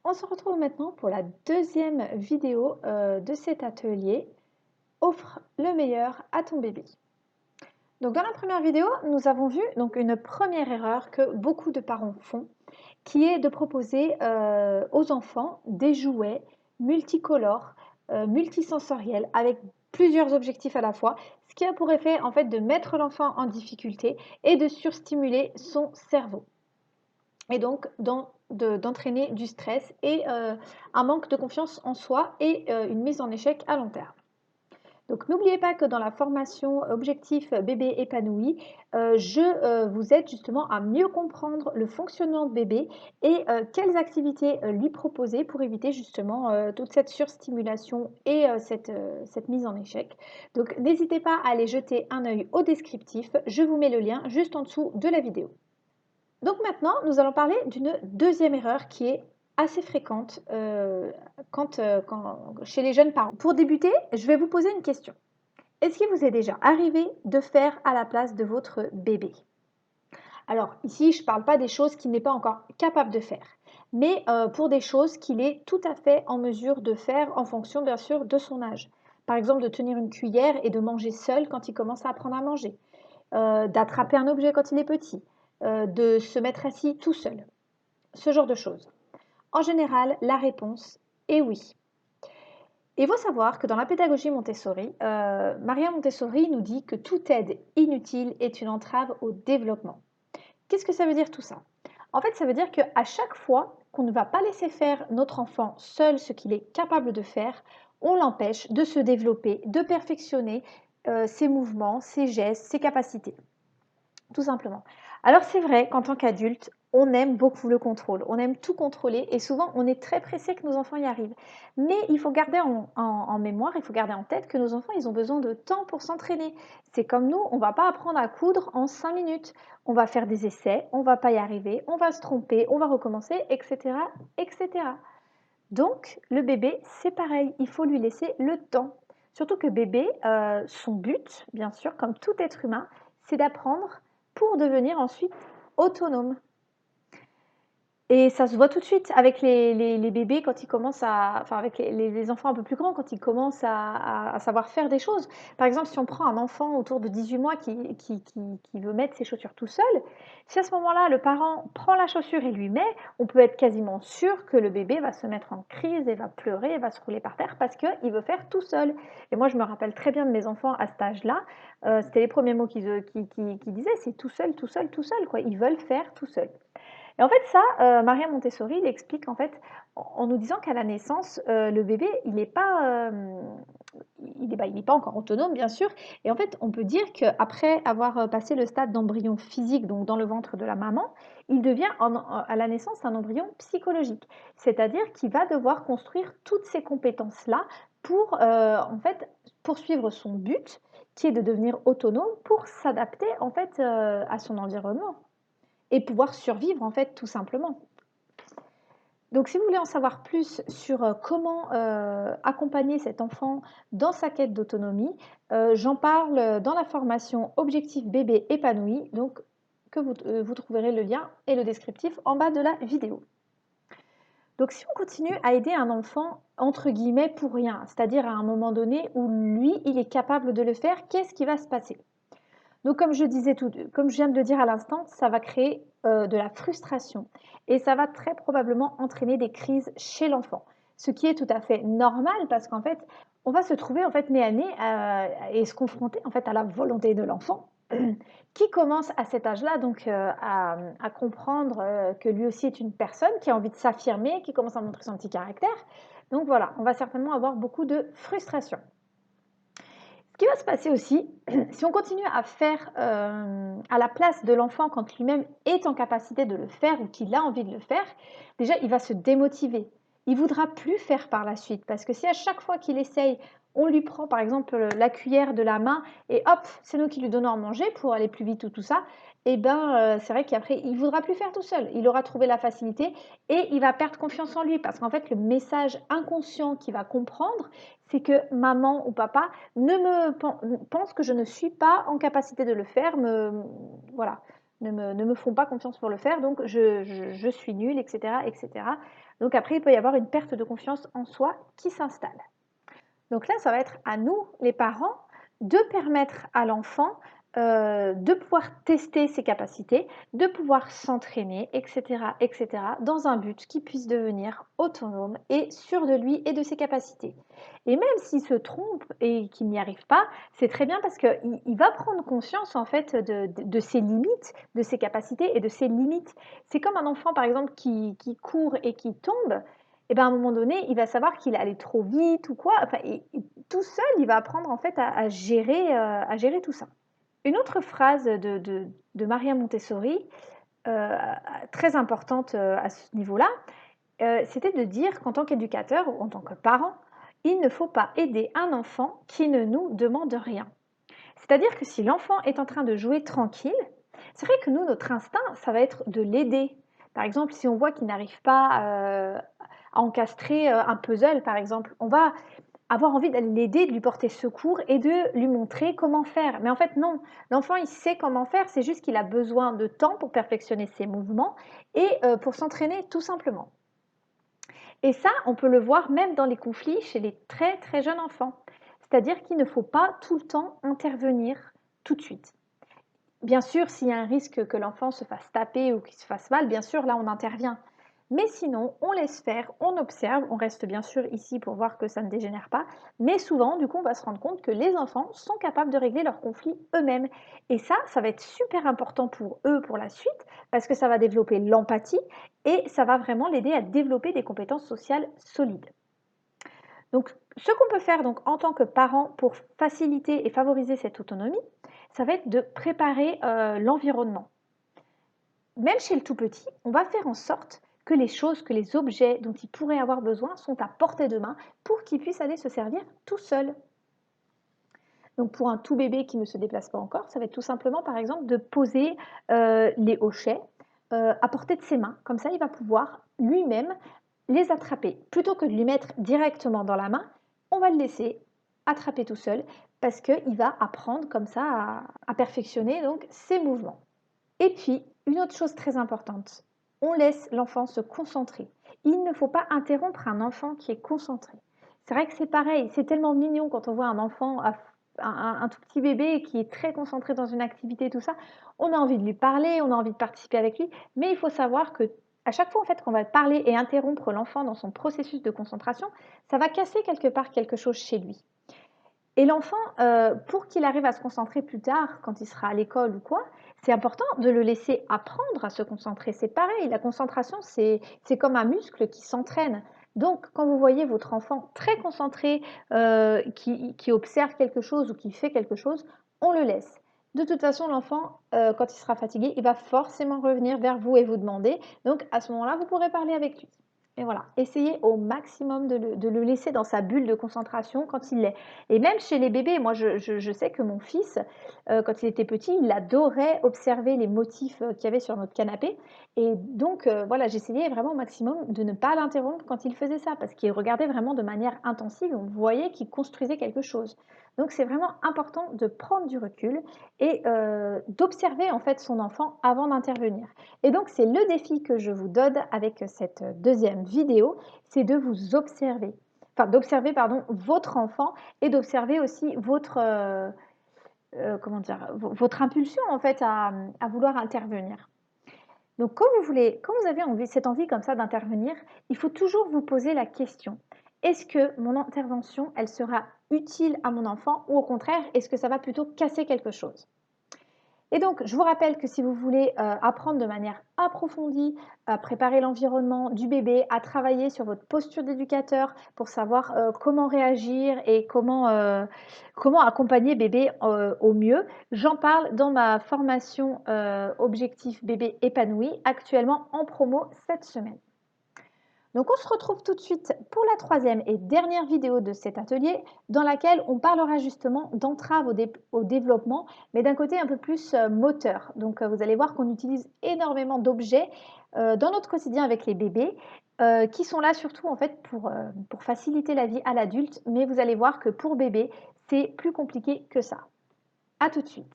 On se retrouve maintenant pour la deuxième vidéo de cet atelier. Offre le meilleur à ton bébé. Donc dans la première vidéo, nous avons vu donc une première erreur que beaucoup de parents font, qui est de proposer aux enfants des jouets multicolores, multisensoriels, avec plusieurs objectifs à la fois, ce qui a pour effet en fait de mettre l'enfant en difficulté et de surstimuler son cerveau et donc d'entraîner du stress et un manque de confiance en soi et une mise en échec à long terme. Donc n'oubliez pas que dans la formation Objectif bébé épanoui, je vous aide justement à mieux comprendre le fonctionnement de bébé et quelles activités lui proposer pour éviter justement toute cette surstimulation et cette mise en échec. Donc n'hésitez pas à aller jeter un œil au descriptif, je vous mets le lien juste en dessous de la vidéo. Donc maintenant, nous allons parler d'une deuxième erreur qui est assez fréquente chez les jeunes parents. Pour débuter, je vais vous poser une question. Est-ce qu'il vous est déjà arrivé de faire à la place de votre bébé? Alors ici, je ne parle pas des choses qu'il n'est pas encore capable de faire, mais pour des choses qu'il est tout à fait en mesure de faire en fonction bien sûr de son âge. Par exemple, de tenir une cuillère et de manger seul quand il commence à apprendre à manger, d'attraper un objet quand il est petit, de se mettre assis tout seul, ce genre de choses. En général, la réponse est oui. Il faut savoir que dans la pédagogie Montessori, Maria Montessori nous dit que toute aide inutile est une entrave au développement. Qu'est-ce que ça veut dire tout ça? En fait, ça veut dire qu'à chaque fois qu'on ne va pas laisser faire notre enfant seul ce qu'il est capable de faire, on l'empêche de se développer, de perfectionner ses mouvements, ses gestes, ses capacités tout simplement. Alors c'est vrai qu'en tant qu'adulte, on aime beaucoup le contrôle, on aime tout contrôler et souvent on est très pressé que nos enfants y arrivent. Mais il faut garder en mémoire, il faut garder en tête que nos enfants, ils ont besoin de temps pour s'entraîner. C'est comme nous, on ne va pas apprendre à coudre en 5 minutes. On va faire des essais, on ne va pas y arriver, on va se tromper, on va recommencer, etc. etc. Donc le bébé, c'est pareil, il faut lui laisser le temps. Surtout que bébé, son but, bien sûr, comme tout être humain, c'est d'apprendre pour devenir ensuite autonome. Et ça se voit tout de suite avec les bébés quand ils commencent enfin avec les enfants un peu plus grands, quand ils commencent à savoir faire des choses. Par exemple, si on prend un enfant autour de 18 mois qui veut mettre ses chaussures tout seul, si à ce moment-là, le parent prend la chaussure et lui met, on peut être quasiment sûr que le bébé va se mettre en crise et va pleurer et va se rouler par terre parce qu'il veut faire tout seul. Et moi, je me rappelle très bien de mes enfants à cet âge-là. C'était les premiers mots qu'ils disaient, c'est tout seul, tout seul, tout seul, quoi. Ils veulent faire tout seul. Et en fait ça, Maria Montessori l'explique en fait en nous disant qu'à la naissance, le bébé, il n'est pas, il est pas encore autonome bien sûr et en fait, on peut dire qu'après avoir, passé le stade d'embryon physique, donc dans le ventre de la maman, il devient à la naissance un embryon psychologique. C'est-à-dire qu'il va devoir construire toutes ces compétences-là pour, en fait, poursuivre son but qui est de devenir autonome pour s'adapter en fait, à son environnement et pouvoir survivre en fait tout simplement. Donc si vous voulez en savoir plus sur comment accompagner cet enfant dans sa quête d'autonomie, j'en parle dans la formation Objectif bébé épanoui, donc que vous trouverez le lien et le descriptif en bas de la vidéo. Donc si on continue à aider un enfant entre guillemets pour rien, c'est-à-dire à un moment donné où lui, il est capable de le faire, qu'est-ce qui va se passer? Donc comme je viens de le dire à l'instant, ça va créer de la frustration et ça va très probablement entraîner des crises chez l'enfant. Ce qui est tout à fait normal parce qu'en fait, on va se trouver en fait nez à nez et se confronter en fait à la volonté de l'enfant qui commence à cet âge-là donc à comprendre que lui aussi est une personne qui a envie de s'affirmer, qui commence à montrer son petit caractère. Donc voilà, on va certainement avoir beaucoup de frustration. Ce qui va se passer aussi, si on continue à faire à la place de l'enfant quand lui-même est en capacité de le faire ou qu'il a envie de le faire, déjà il va se démotiver. Il ne voudra plus faire par la suite parce que si à chaque fois qu'il essaye, on lui prend par exemple la cuillère de la main et hop, c'est nous qui lui donnons à manger pour aller plus vite ou tout ça, et ben c'est vrai qu'après il ne voudra plus faire tout seul. Il aura trouvé la facilité et il va perdre confiance en lui parce qu'en fait le message inconscient qu'il va comprendre, c'est que maman ou papa ne me pense que je ne suis pas en capacité de le faire, voilà, ne me font pas confiance pour le faire, donc je suis nulle, etc., etc. Donc après, il peut y avoir une perte de confiance en soi qui s'installe. Donc là, ça va être à nous, les parents, de permettre à l'enfant de pouvoir tester ses capacités, de pouvoir s'entraîner, etc., etc., dans un but qui puisse devenir autonome et sûr de lui et de ses capacités. Et même s'il se trompe et qu'il n'y arrive pas, c'est très bien parce qu'il va prendre conscience en fait de ses limites, de ses capacités et de ses limites. C'est comme un enfant par exemple qui court et qui tombe. Et ben à un moment donné, il va savoir qu'il allait trop vite ou quoi. Enfin, et tout seul, il va apprendre en fait à gérer tout ça. Une autre phrase de Maria Montessori, euh, très importante à ce niveau-là, c'était de dire qu'en tant qu'éducateur ou en tant que parent, il ne faut pas aider un enfant qui ne nous demande rien. C'est-à-dire que si l'enfant est en train de jouer tranquille, c'est vrai que nous, notre instinct, ça va être de l'aider. Par exemple, si on voit qu'il n'arrive pas à encastrer un puzzle, par exemple, on va avoir envie d'aller l'aider, de lui porter secours et de lui montrer comment faire. Mais en fait, non. L'enfant, il sait comment faire, c'est juste qu'il a besoin de temps pour perfectionner ses mouvements et pour s'entraîner tout simplement. Et ça, on peut le voir même dans les conflits chez les très très jeunes enfants. C'est-à-dire qu'il ne faut pas tout le temps intervenir tout de suite. Bien sûr, s'il y a un risque que l'enfant se fasse taper ou qu'il se fasse mal, bien sûr, là, on intervient. Mais sinon, on laisse faire, on observe, on reste bien sûr ici pour voir que ça ne dégénère pas. Mais souvent, du coup, on va se rendre compte que les enfants sont capables de régler leurs conflits eux-mêmes. Et ça va être super important pour eux pour la suite, parce que ça va développer l'empathie et ça va vraiment l'aider à développer des compétences sociales solides. Donc, ce qu'on peut faire donc, en tant que parent pour faciliter et favoriser cette autonomie, ça va être de préparer l'environnement. Même chez le tout petit, on va faire en sorte que les choses, que les objets dont il pourrait avoir besoin sont à portée de main pour qu'il puisse aller se servir tout seul. Donc pour un tout bébé qui ne se déplace pas encore, ça va être tout simplement par exemple de poser les hochets à portée de ses mains. Comme ça, il va pouvoir lui-même les attraper. Plutôt que de lui mettre directement dans la main, on va le laisser attraper tout seul parce qu'il va apprendre comme ça à perfectionner donc ses mouvements. Et puis, une autre chose très importante, on laisse l'enfant se concentrer. Il ne faut pas interrompre un enfant qui est concentré. C'est vrai que c'est pareil, c'est tellement mignon quand on voit un enfant, un tout petit bébé qui est très concentré dans une activité, tout ça. On a envie de lui parler, on a envie de participer avec lui, mais il faut savoir que à chaque fois en fait qu'on va parler et interrompre l'enfant dans son processus de concentration, ça va casser quelque part quelque chose chez lui. Et l'enfant, pour qu'il arrive à se concentrer plus tard, quand il sera à l'école ou quoi, c'est important de le laisser apprendre à se concentrer. C'est pareil, la concentration, c'est comme un muscle qui s'entraîne. Donc, quand vous voyez votre enfant très concentré, qui observe quelque chose ou qui fait quelque chose, on le laisse. De toute façon, l'enfant, quand il sera fatigué, il va forcément revenir vers vous et vous demander. Donc, à ce moment-là, vous pourrez parler avec lui. Et voilà, essayez au maximum de le laisser dans sa bulle de concentration quand il l'est. Et même chez les bébés, moi je sais que mon fils, quand il était petit, il adorait observer les motifs qu'il y avait sur notre canapé. Et donc voilà, j'essayais vraiment au maximum de ne pas l'interrompre quand il faisait ça, parce qu'il regardait vraiment de manière intensive, on voyait qu'il construisait quelque chose. Donc c'est vraiment important de prendre du recul et d'observer en fait son enfant avant d'intervenir. Et donc c'est le défi que je vous donne avec cette deuxième vidéo, c'est de vous observer. Enfin, d'observer pardon, votre enfant et d'observer aussi votre, comment dire, votre impulsion en fait à vouloir intervenir. Donc quand vous avez cette envie comme ça d'intervenir, il faut toujours vous poser la question, est-ce que mon intervention, elle sera utile à mon enfant ou au contraire, est-ce que ça va plutôt casser quelque chose? Et donc, je vous rappelle que si vous voulez apprendre de manière approfondie à préparer l'environnement du bébé, à travailler sur votre posture d'éducateur pour savoir comment réagir et comment accompagner bébé au mieux, j'en parle dans ma formation Objectif bébé épanoui, actuellement en promo cette semaine. Donc on se retrouve tout de suite pour la troisième et dernière vidéo de cet atelier dans laquelle on parlera justement d'entrave au développement, mais d'un côté un peu plus moteur. Donc vous allez voir qu'on utilise énormément d'objets dans notre quotidien avec les bébés qui sont là surtout en fait pour faciliter la vie à l'adulte, mais vous allez voir que pour bébé, c'est plus compliqué que ça. À tout de suite.